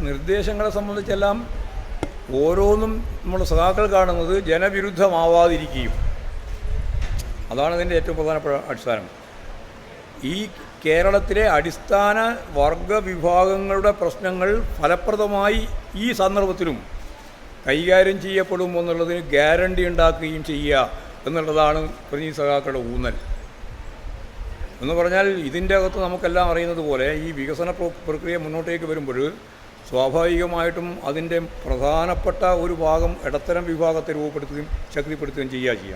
നിർദ്ദേശങ്ങളെ സംബന്ധിച്ചെല്ലാം ഓരോന്നും നമ്മുടെ സഖാക്കൾ കാണുന്നത് ജനവിരുദ്ധമാവാതിരിക്കുകയും, അതാണ് ഇതിൻ്റെ ഏറ്റവും പ്രധാനപ്പെട്ട അടിസ്ഥാനം. ഈ കേരളത്തിലെ അടിസ്ഥാന വർഗ വിഭാഗങ്ങളുടെ പ്രശ്നങ്ങൾ ഫലപ്രദമായി ഈ സന്ദർഭത്തിലും കൈകാര്യം ചെയ്യപ്പെടും എന്നുള്ളതിന് ഗ്യാരണ്ടി ഉണ്ടാക്കുകയും ചെയ്യുക എന്നുള്ളതാണ് പ്രതിനിധി സഖാക്കളുടെ ഊന്നൽ. എന്ന് പറഞ്ഞാൽ ഇതിൻ്റെ അകത്ത് നമുക്കെല്ലാം അറിയുന്നത് പോലെ ഈ വികസന പ്രക്രിയ മുന്നോട്ടേക്ക് വരുമ്പോൾ സ്വാഭാവികമായിട്ടും അതിൻ്റെ പ്രധാനപ്പെട്ട ഒരു ഭാഗം ഇടത്തരം വിഭാഗത്തെ രൂപപ്പെടുത്തുകയും ശക്തിപ്പെടുത്തുകയും ചെയ്യുക.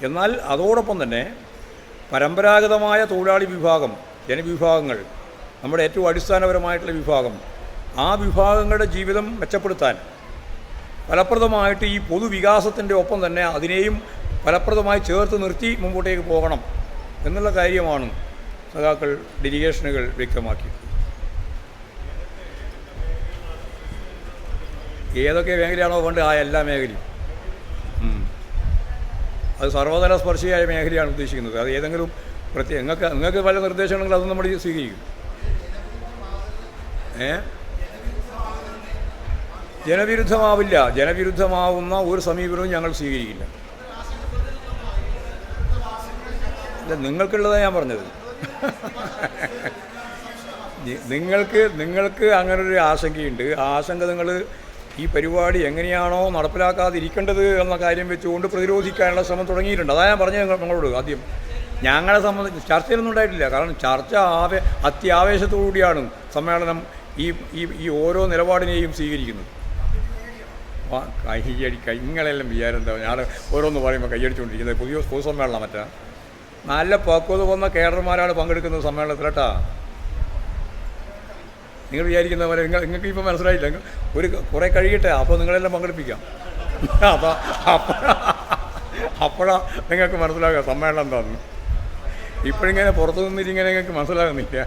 എന്നാൽ അതോടൊപ്പം തന്നെ പരമ്പരാഗതമായ തൊഴിലാളി വിഭാഗം, ജനവിഭാഗങ്ങൾ, നമ്മുടെ ഏറ്റവും അടിസ്ഥാനപരമായിട്ടുള്ള വിഭാഗം, ആ വിഭാഗങ്ങളുടെ ജീവിതം മെച്ചപ്പെടുത്താൻ ഫലപ്രദമായിട്ട് ഈ പൊതുവികാസത്തിൻ്റെ ഒപ്പം തന്നെ അതിനെയും ഫലപ്രദമായി ചേർത്ത് നിർത്തി മുമ്പോട്ടേക്ക് പോകണം എന്നുള്ള കാര്യമാണ് സഖാക്കൾ ഡെലിഗേഷനുകൾ വ്യക്തമാക്കിയത്. ഏതൊക്കെ മേഖലയാണോ വേണ്ടത് ആ എല്ലാ മേഖലയും, അത് സർവതല സ്പർശിയായ മേഖലയാണ് ഉദ്ദേശിക്കുന്നത്. അത് ഏതെങ്കിലും പ്രത്യേക നിങ്ങൾക്ക് പല നിർദ്ദേശങ്ങളുണ്ടെങ്കിൽ അത് നമ്മൾ സ്വീകരിക്കും. ജനവിരുദ്ധമാവില്ല. ജനവിരുദ്ധമാവുന്ന ഒരു സമീപനവും ഞങ്ങൾ സ്വീകരിക്കില്ല. അല്ല, നിങ്ങൾക്കുള്ളതാണ് ഞാൻ പറഞ്ഞത്. നിങ്ങൾക്ക് അങ്ങനൊരു ആശങ്കയുണ്ട്. ആ ആശങ്ക നിങ്ങൾ ഈ പരിപാടി എങ്ങനെയാണോ നടപ്പിലാക്കാതിരിക്കേണ്ടത് എന്ന കാര്യം വെച്ചുകൊണ്ട് പ്രതിരോധിക്കാനുള്ള ശ്രമം തുടങ്ങിയിട്ടുണ്ട്. അതാണ് ഞാൻ പറഞ്ഞത് നിങ്ങളോട്. ആദ്യം ഞങ്ങളെ സംബന്ധിച്ച് ചർച്ചയിലൊന്നും ഉണ്ടായിട്ടില്ല. കാരണം ചർച്ച അത്യാവേശത്തോടുകൂടിയാണ് സമ്മേളനം ഈ ഓരോ നിലപാടിനെയും സ്വീകരിക്കുന്നത്. നിങ്ങളെല്ലാം വിചാരം എന്താ, ഞാൻ ഓരോന്ന് പറയുമ്പോൾ കൈയടിച്ചുകൊണ്ടിരിക്കുന്നത് പുതിയ പൊതുസമ്മേളനം മറ്റാ നല്ല പക്വത വന്ന കേഡർമാരാണ് പങ്കെടുക്കുന്നത് സമ്മേളനത്തിൽ കേട്ടാ. നിങ്ങൾ വിചാരിക്കുന്ന പോലെ നിങ്ങൾക്ക് ഇപ്പോൾ മനസ്സിലായില്ല. ഒരു കുറേ കഴിയട്ടെ, അപ്പോൾ നിങ്ങളെല്ലാം പങ്കെടുപ്പിക്കാം. അപ്പോഴാ നിങ്ങൾക്ക് മനസ്സിലാക്കുക സമ്മേളനം എന്താണെന്ന്. ഇപ്പോഴിങ്ങനെ പുറത്തു നിന്നിരിങ്ങനെ നിങ്ങൾക്ക് മനസ്സിലാകുന്നില്ല.